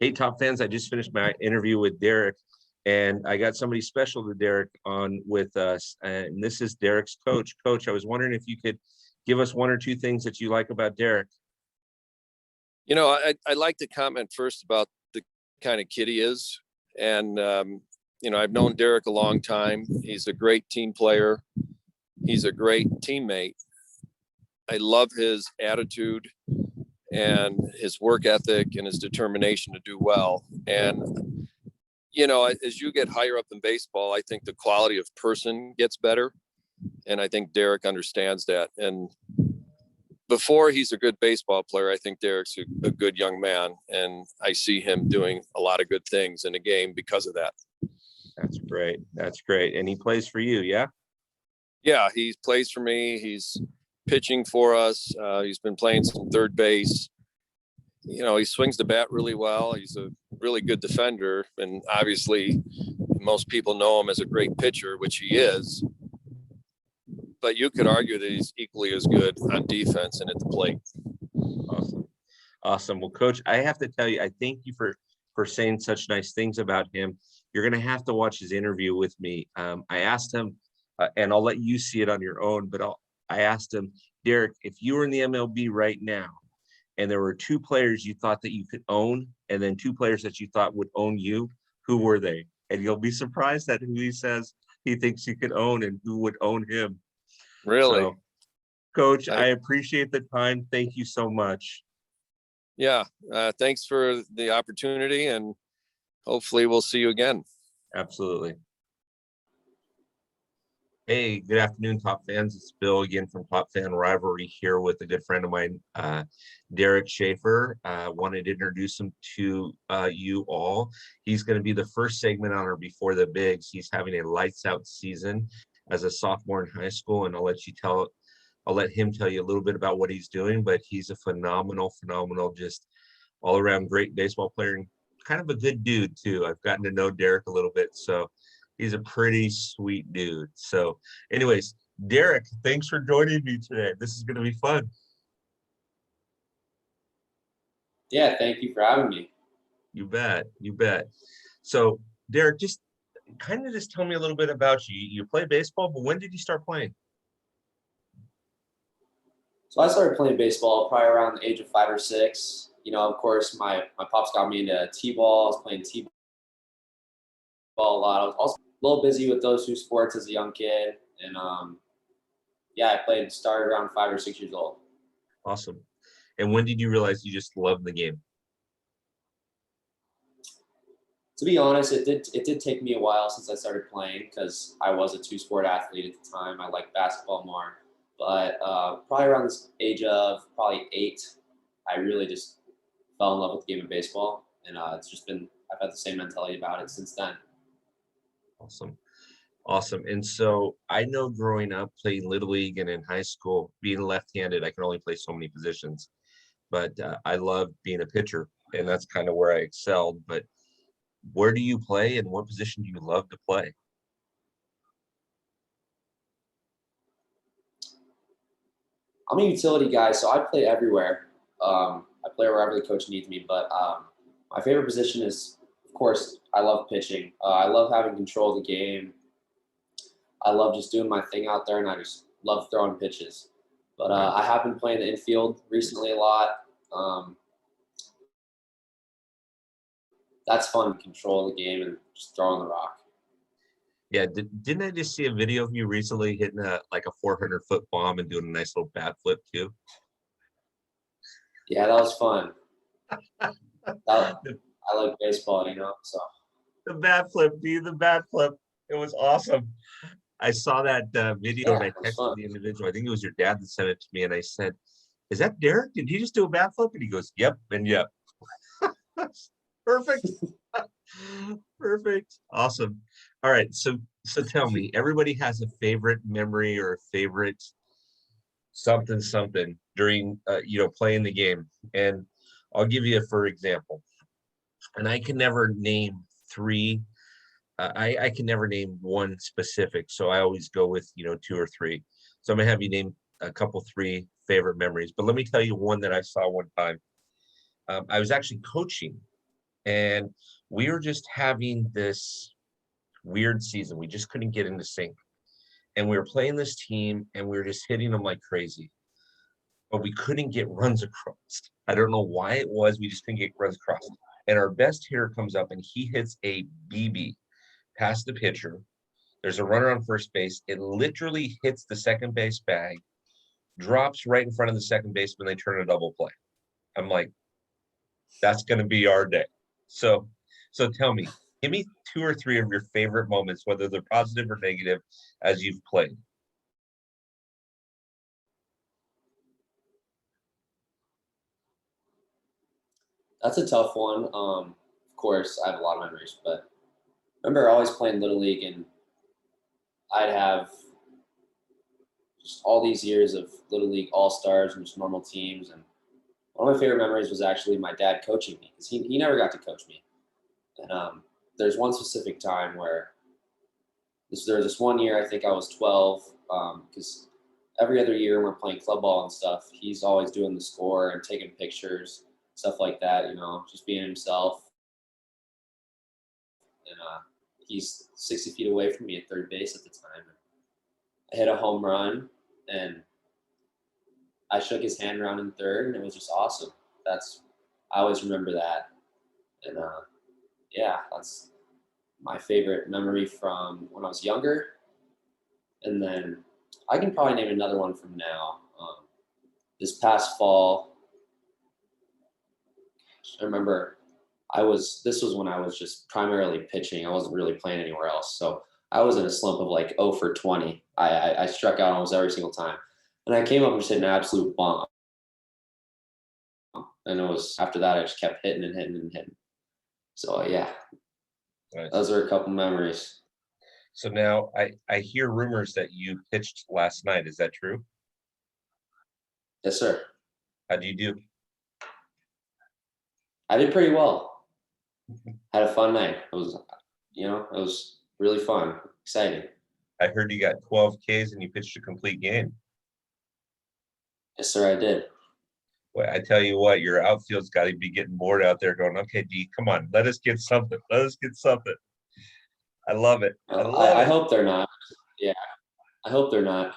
Hey, Top fans, I just finished my interview with Derek, and I got somebody special to Derek on with us, and this is Derek's coach. Coach, I was wondering if you could give us one or two things that you like about Derek. You know, I'd like to comment first about the kind of kid he is. And, you know, I've known Derek a long time. He's a great team player. He's a great teammate. I love his attitude and his work ethic and his determination to do well. And, you know, as you get higher up in baseball, I think the quality of person gets better. And I think Derek understands that. And before he's a good baseball player, I think Derek's a good young man. And I see him doing a lot of good things in the game because of that. That's great. That's great. And he plays for you, yeah? Yeah, he plays for me. He's pitching for us. He's been playing some third base. You know, he swings the bat really well. He's a really good defender. And obviously, most people know him as a great pitcher, which he is. But you could argue that he's equally as good on defense and at the plate. Awesome. Awesome. Well, Coach, I have to tell you, I thank you for saying such nice things about him. You're going to have to watch his interview with me. I asked him, and I'll let you see it on your own, but I asked him, Derek, if you were in the MLB right now, and there were two players you thought that you could own, and then two players that you thought would own you, who were they? And you'll be surprised at who he says he thinks he could own and who would own him. Really? So, Coach, I appreciate the time. Thank you so much. Yeah. Thanks for the opportunity, and hopefully we'll see you again. Absolutely. Hey, good afternoon, Top fans. It's Bill again from TopFanRivalry here with a good friend of mine, Derek Schaefer. Wanted to introduce him to you all. He's going to be the first segment on our Before the Bigs. He's having a lights out season as a sophomore in high school, and I'll let him tell you a little bit about what he's doing, but he's a phenomenal, just all around great baseball player and kind of a good dude too. I've gotten to know Derek a little bit, so he's a pretty sweet dude. So anyways, Derek, thanks for joining me today. This is going to be fun. Yeah, thank you for having me. You bet. You bet. So Derek, just tell me a little bit about you. You play baseball, but when did you start playing? So I started playing baseball probably around the age of 5 or 6. You know, of course, my pops got me into T-ball. I was playing T-ball a lot. I was also a little busy with those two sports as a young kid. And yeah, started around 5 or 6 years old. Awesome. And when did you realize you just loved the game? To be honest, it did take me a while since I started playing because I was a two-sport athlete at the time. I liked basketball more. But probably around this age of probably 8, I really just fell in love with the game of baseball. And I've had the same mentality about it since then. Awesome. Awesome. And so I know growing up playing Little League and in high school, being left-handed, I can only play so many positions. But I love being a pitcher, and that's kind of where I excelled. But where do you play, and what position do you love to play? I'm a utility guy, so I play everywhere. I play wherever the coach needs me. But my favorite position is, of course, I love pitching. I love having control of the game. I love just doing my thing out there, and I just love throwing pitches. But I have been playing the infield recently a lot. That's fun, control the game and just throwing the rock. Yeah, didn't I just see a video of you recently hitting a 400-foot bomb and doing a nice little bat flip too? Yeah, that was fun. I like baseball, you know. So the bat flip, dude, the bat flip. It was awesome. I saw that video and I texted the individual. I think it was your dad that sent it to me, and I said, "Is that Derek? Did he just do a bat flip?" And he goes, "Yep," and yep. Perfect. Perfect. Awesome. All right. So tell me, everybody has a favorite memory or a favorite something during playing the game. And I'll give you for example. And I can never name three. I can never name one specific. So I always go with 2 or 3. So I'm gonna have you name a couple 3 favorite memories. But let me tell you one that I saw one time. I was actually coaching And we were just having this weird season. We just couldn't get into sync. And we were playing this team and we were just hitting them like crazy. But we couldn't get runs across. I don't know why it was. We just couldn't get runs across. And our best hitter comes up and he hits a BB past the pitcher. There's a runner on first base. It literally hits the second base bag, drops right in front of the second baseman. They turn a double play. I'm like, that's going to be our day. So tell me, give me 2 or 3 of your favorite moments, whether they're positive or negative, as you've played. That's a tough one. Of course, I have a lot of memories, but I remember always playing Little League, and I'd have just all these years of Little League All-Stars and just normal teams. And one of my favorite memories was actually my dad coaching me, because he never got to coach me. And there's one specific time where there was this one year, I think I was 12, because every other year when we're playing club ball and stuff, he's always doing the score and taking pictures, stuff like that, just being himself. And he's 60 feet away from me at third base at the time. I hit a home run, and I shook his hand around in third, and it was just awesome. I always remember that. And yeah, that's my favorite memory from when I was younger. And then I can probably name another one from now. This past fall, I remember this was when I was just primarily pitching. I wasn't really playing anywhere else. So I was in a slump of like 0 for 20. I struck out almost every single time. And I came up and just hit an absolute bomb. And it was after that, I just kept hitting and hitting and hitting. So yeah, Nice. Those are a couple memories. So now I hear rumors that you pitched last night. Is that true? Yes, sir. How do you do? I did pretty well. Had a fun night. It was really fun, exciting. I heard you got 12 Ks and you pitched a complete game. Yes, sir, I did. Well, I tell you what, your outfield's got to be getting bored out there going, okay, D, come on, let us get something. Let us get something. I love it. I hope they're not. Yeah, I hope they're not.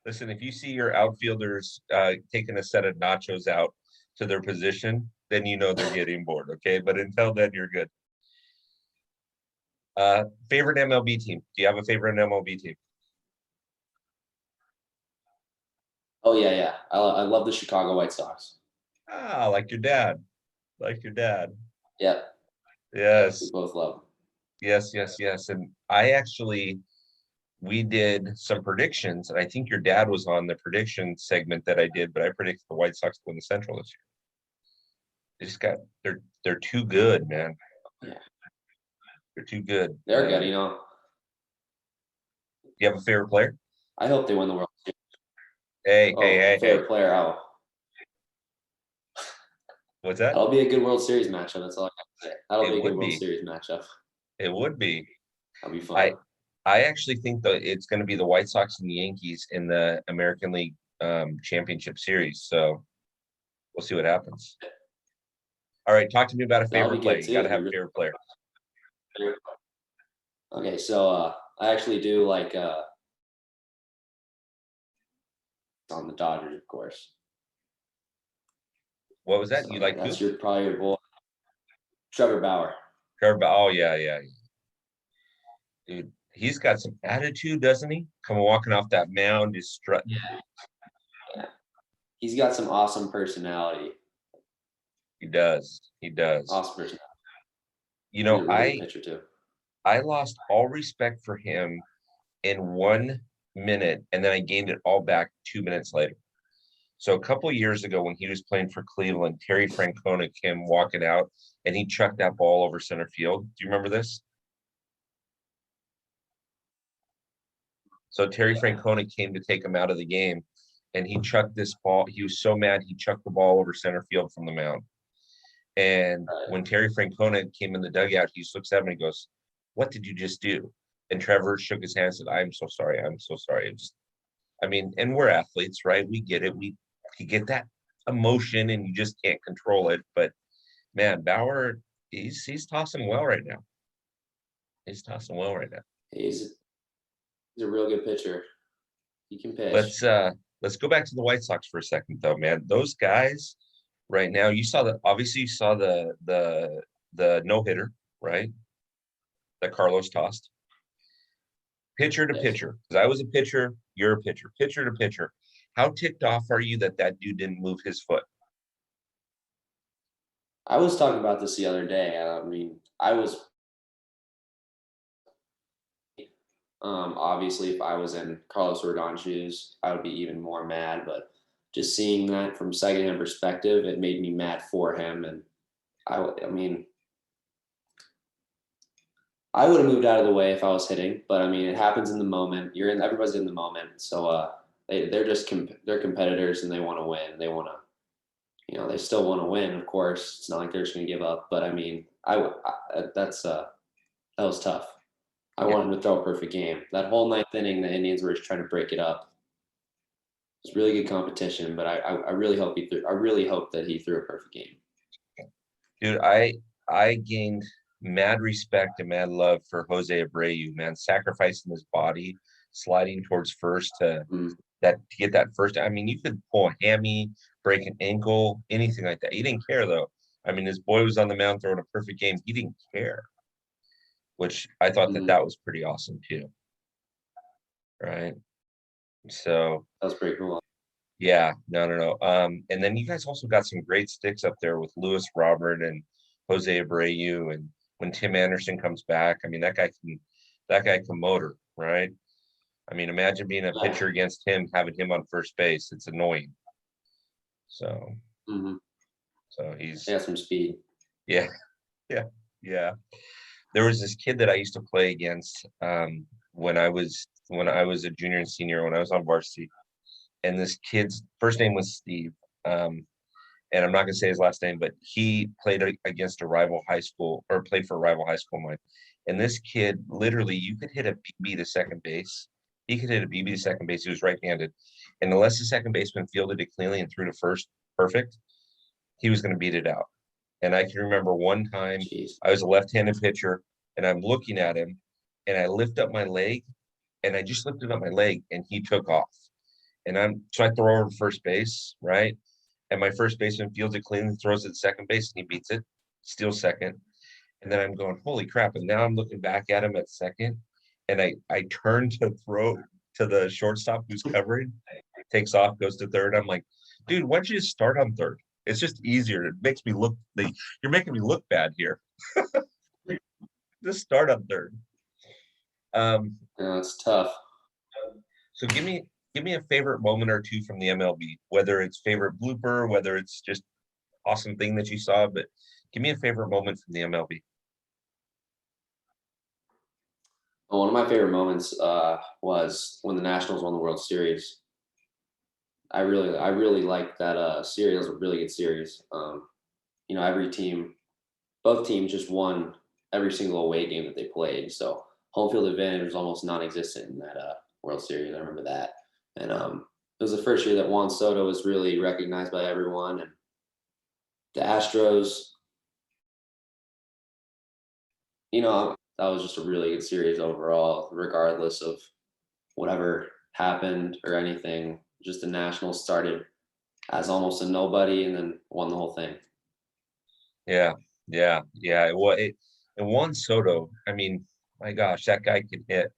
Listen, if you see your outfielders taking a set of nachos out to their position, then you know they're getting bored, okay? But until then, you're good. Favorite MLB team? Do you have a favorite MLB team? Oh, yeah. I love the Chicago White Sox. Ah, like your dad. Like your dad. Yep. Yes. We both love them. Yes. And we did some predictions, and I think your dad was on the prediction segment that I did, but I predicted the White Sox to win the Central this year. They're too good, man. Yeah. They're too good. They're good, You have a favorite player? I hope they win the World Series. Hey. Favorite player. What's that? That'll be a good World Series matchup. That's all I can say. That'll be a good World Series matchup. It would be. That'll be fun. I actually think that it's going to be the White Sox and the Yankees in the American League Championship Series. So we'll see what happens. All right, talk to me about a favorite player. You got to have a favorite player. Okay, so I actually do like on the Dodgers, of course. What was that? So You like that's who? probably your boy, Trevor Bauer. Oh yeah. Dude, he's got some attitude, doesn't he? Coming walking off that mound, just strutting. Yeah. He's got some awesome personality. He does. Awesome personality. You know, really pitcher too. I lost all respect for him in 1 minute, and then I gained it all back 2 minutes later. So a couple of years ago, when he was playing for Cleveland, Terry Francona came walking out, and he chucked that ball over center field. Do you remember this? So Terry Francona came to take him out of the game, and he chucked this ball. He was so mad, he chucked the ball over center field from the mound. And when Terry Francona came in the dugout, he just looks at him and he goes, "What did you just do?" And Trevor shook his hand and said, "I'm so sorry. And we're athletes, right? We get it. You get that emotion and you just can't control it. But man, Bauer, he's tossing well right now. He's tossing well right now. He's a real good pitcher. He can pitch. Let's go back to the White Sox for a second though, man. Those guys right now, you saw obviously you saw the no-hitter, right? That Carlos tossed. Pitcher to Yes. pitcher. Because I was a pitcher, you're a pitcher. Pitcher to pitcher. How ticked off are you that dude didn't move his foot? I was talking about this the other day. I mean, I was obviously if I was in Carlos Rodon's shoes, I would be even more mad. But just seeing that from secondhand perspective, it made me mad for him. And I mean, I would have moved out of the way if I was hitting. But I mean, it happens in the moment. Everybody's in the moment. So they're competitors and they want to win. They want to. They still want to win, of course. It's not like they're just going to give up. But I mean, that was tough. I wanted him to throw a perfect game. That whole ninth inning, the Indians were just trying to break it up. It was really good competition, but I really hope that he threw a perfect game. Dude, I gained mad respect and mad love for Jose Abreu, man, sacrificing his body, sliding towards first to get that first. I mean, you could pull a hammy, break an ankle, anything like that. He didn't care though. I mean, his boy was on the mound throwing a perfect game. He didn't care, which I thought that was pretty awesome too. Right. So that was pretty cool. Yeah, no. And then you guys also got some great sticks up there with Lewis Robert and Jose Abreu. And when Tim Anderson comes back, I mean, that guy can motor, right? I mean, imagine being a pitcher against him, having him on first base. It's annoying. So, so he has some speed. Yeah. There was this kid that I used to play against when I was a junior and senior, when I was on varsity. And this kid's first name was Steve. And I'm not going to say his last name, but he played against a rival high school, or played for a rival high school of mine. And this kid, literally, you could hit a BB to second base. He could hit a BB to second base. He was right-handed. And unless the second baseman fielded it cleanly and threw to first perfect, he was going to beat it out. And I can remember one time I was a left-handed pitcher, and I'm looking at him, and I lift up my leg, and I just lifted up my leg, and he took off. And so I throw over to first base, right? And my first baseman fields it clean, throws it to second base, and he beats it, steals second. And then I'm going, holy crap. And now I'm looking back at him at second, and I turn to throw to the shortstop who's covering, takes off, goes to third. I'm like, dude, why don't you just start on third? It's just easier. It makes me look, you're making me look bad here. Just start on third. Yeah, it's tough. So give me a favorite moment or two from the MLB, whether it's favorite blooper, whether it's just awesome thing that you saw, but give me a favorite moment from the MLB. One of my favorite moments was when the Nationals won the World Series. I really liked that series. It was a really good series. Every team, both teams just won every single away game that they played. So home field advantage was almost non-existent in that World Series. I remember that. And it was the first year that Juan Soto was really recognized by everyone. And the Astros, that was just a really good series overall, regardless of whatever happened or anything. Just the Nationals started as almost a nobody and then won the whole thing. Yeah. Well, and Juan Soto, I mean, my gosh, that guy can hit.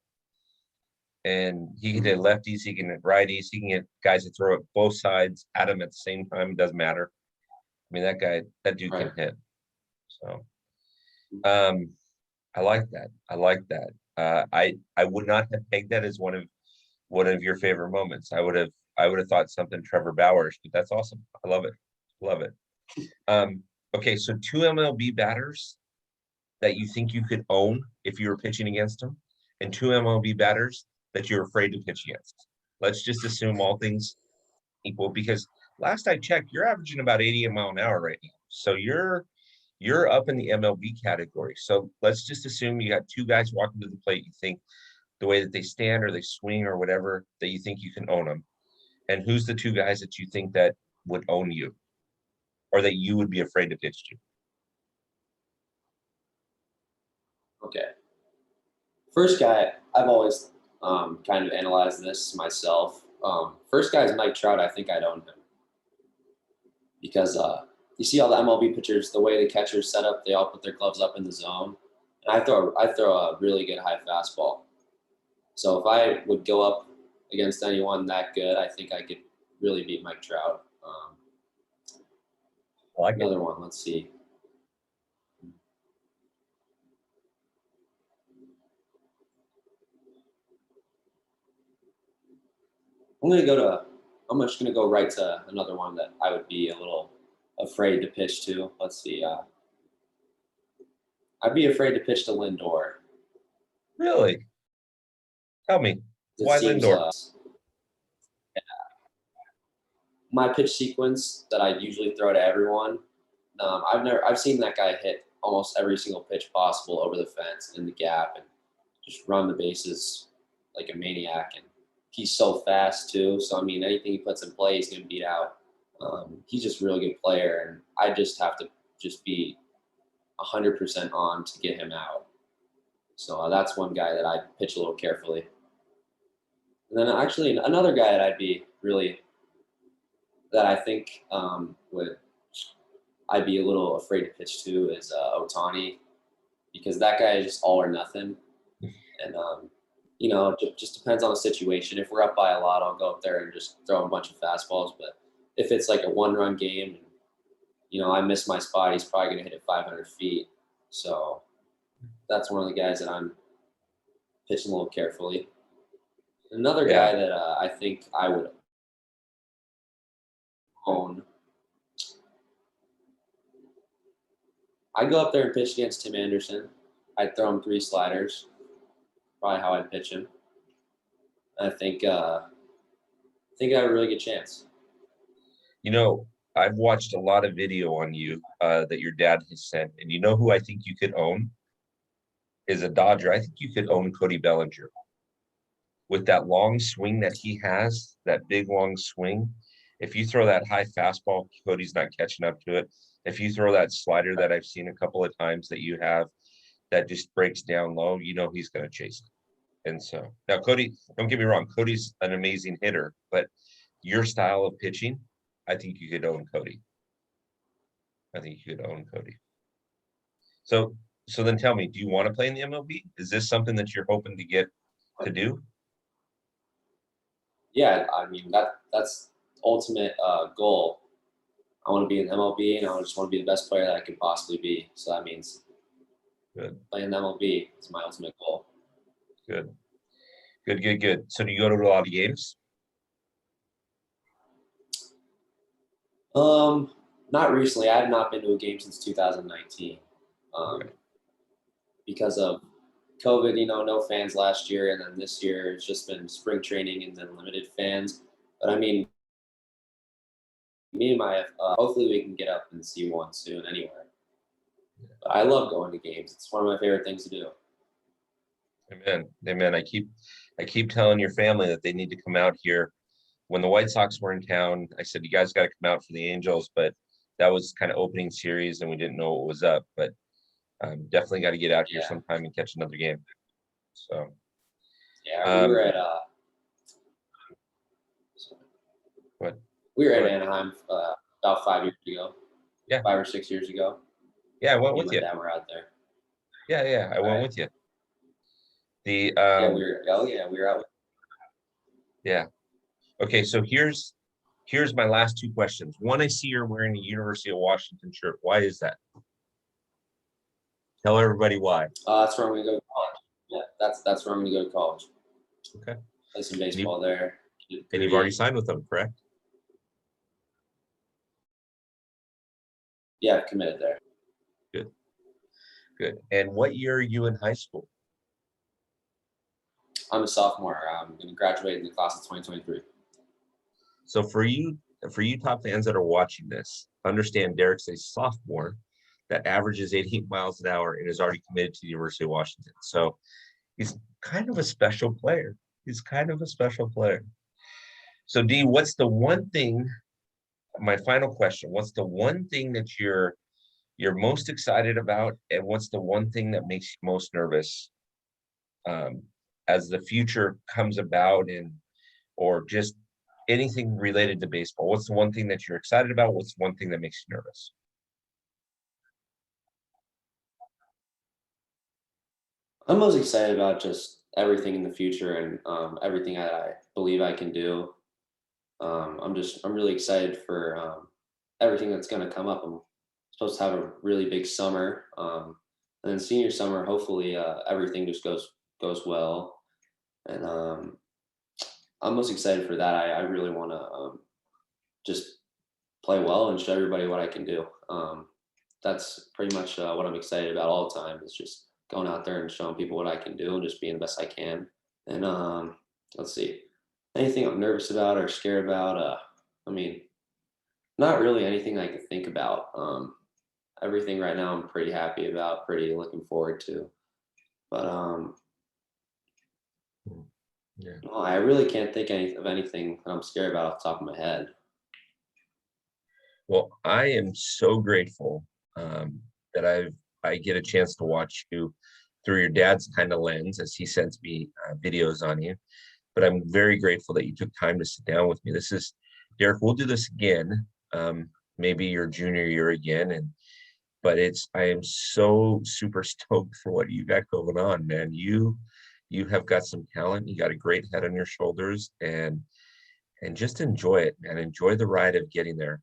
And he can hit lefties, he can hit righties, he can get guys that throw it both sides at him at the same time. It doesn't matter. I mean, that dude can hit. So, I like that. I would not have pegged that as one of your favorite moments. I would have thought something Trevor Bauer, but that's awesome. I love it. Okay, so two MLB batters that you think you could own if you were pitching against them, and two MLB batters that you're afraid to pitch against. Let's just assume all things equal, because last I checked, you're averaging about 80 mile an hour right now. So you're up in the MLB category. So let's just assume you got two guys walking to the plate. You think the way that they stand or they swing or whatever, that you think you can own them. And who's the two guys that you think that would own you, or that you would be afraid to pitch to? Okay. First guy, I've always kind of analyzed this myself. First guy is Mike Trout. I think I'd own him because you see all the MLB pitchers, the way the catchers set up, they all put their gloves up in the zone, and I throw a really good high fastball. So if I would go up against anyone that good, I think I could really beat Mike Trout. Another one. Let's see. I'm just gonna go right to another one that I would be a little afraid to pitch to. Let's see. I'd be afraid to pitch to Lindor. Really? Tell me, It why seems Lindor? my pitch sequence that I usually throw to everyone. I've seen that guy hit almost every single pitch possible over the fence in the gap and just run the bases like a maniac. And he's so fast too. So I mean, anything he puts in play, he's gonna beat out. He's just a really good player, and I just have to just be 100% on to get him out. So that's one guy that I pitch a little carefully. And then actually another guy that I think would I'd be a little afraid to pitch to is Otani, because that guy is just all or nothing. And it just depends on the situation. If we're up by a lot, I'll go up there and just throw a bunch of fastballs. But if it's like a one-run game, and, I miss my spot, he's probably going to hit it 500 feet. So that's one of the guys that I'm pitching a little carefully. Another guy that I think I would own. I'd go up there and pitch against Tim Anderson. I'd throw him 3 sliders. Probably how I'd pitch him. And I think I have a really good chance. I've watched a lot of video on you that your dad has sent, and who I think you could own is a Dodger. I think you could own Cody Bellinger. With that long swing that he has, that big long swing, if you throw that high fastball, Cody's not catching up to it. If you throw that slider that I've seen a couple of times that you have that just breaks down low, he's going to chase it. And so now Cody, don't get me wrong, Cody's an amazing hitter, but your style of pitching, I think you could own Cody. So then tell me, do you want to play in the MLB? Is this something that you're hoping to get to do? Yeah, I mean that's ultimate goal. I want to be in MLB, and I just want to be the best player that I can possibly be. So that means playing MLB is my ultimate goal. Good. So do you go to a lot of games? Not recently. I have not been to a game since 2019. Because of COVID, no fans last year, and then this year it's just been spring training and then limited fans. But I mean, me and my hopefully we can get up and see one soon anywhere. But I love going to games. It's one of my favorite things to do. Amen. I keep telling your family that they need to come out here. When the White Sox were in town, I said, you guys got to come out for the Angels, but that was kind of opening series and we didn't know what was up, but definitely got to get out here sometime and catch another game. So we were at Anaheim about 5 years ago. Yeah, 5 or 6 years ago. Yeah, I went with you. Dad were out there. Yeah, I went with you. We were out. Yeah. Okay, so here's my last 2 questions. One, I see you're wearing a University of Washington shirt. Why is that? Tell everybody why. That's where I'm going to go to college. Yeah, that's where I'm going to go to college. Okay. Play some baseball there. And you've already signed with them, correct? Yeah, I've committed there. Good. And what year are you in high school? I'm a sophomore. I'm going to graduate in the class of 2023. So for you top fans that are watching this, understand Derek's a sophomore that averages 88 miles an hour and is already committed to the University of Washington. So he's kind of a special player. So D, what's the one thing, my final question, what's the one thing that you're you're most excited about, and what's the one thing that makes you most nervous as the future comes about, and or just anything related to baseball? What's the one thing that you're excited about? What's the one thing that makes you nervous? I'm most excited about just everything in the future and everything I believe I can do. I'm really excited for everything that's going to come up. I'm supposed to have a really big summer, and then senior summer. Hopefully, everything just goes well, and I'm most excited for that. I really want to just play well and show everybody what I can do. That's pretty much what I'm excited about all the time. Is just going out there and showing people what I can do and just being the best I can. And let's see, anything I'm nervous about or scared about. I mean, not really anything I can think about. Everything right now I'm pretty happy about, pretty looking forward to. But Yeah. no, I really can't think of anything that I'm scared about off the top of my head. Well, I am so grateful that I get a chance to watch you through your dad's kind of lens as he sends me videos on you. But I'm very grateful that you took time to sit down with me. This is Derek. We'll do this again, maybe your junior year again, but I am so super stoked for what you got going on, man. You have got some talent. You got a great head on your shoulders, and just enjoy it, man. Enjoy the ride of getting there.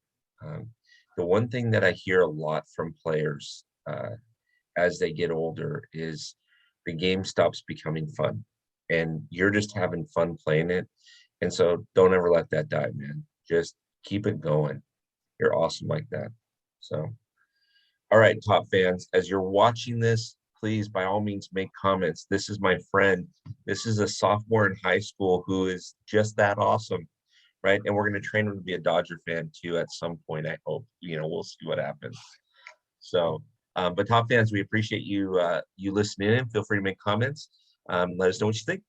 The one thing that I hear a lot from players as they get older is the game stops becoming fun, and you're just having fun playing it. And so don't ever let that die, man. Just keep it going. You're awesome like that. So, all right, Top fans, as you're watching this, please, by all means, make comments. This is my friend. This is a sophomore in high school who is just that awesome, right? And we're going to train him to be a Dodger fan too at some point, I hope. We'll see what happens. So, but Top fans, we appreciate you listening in. Feel free to make comments. Let us know what you think.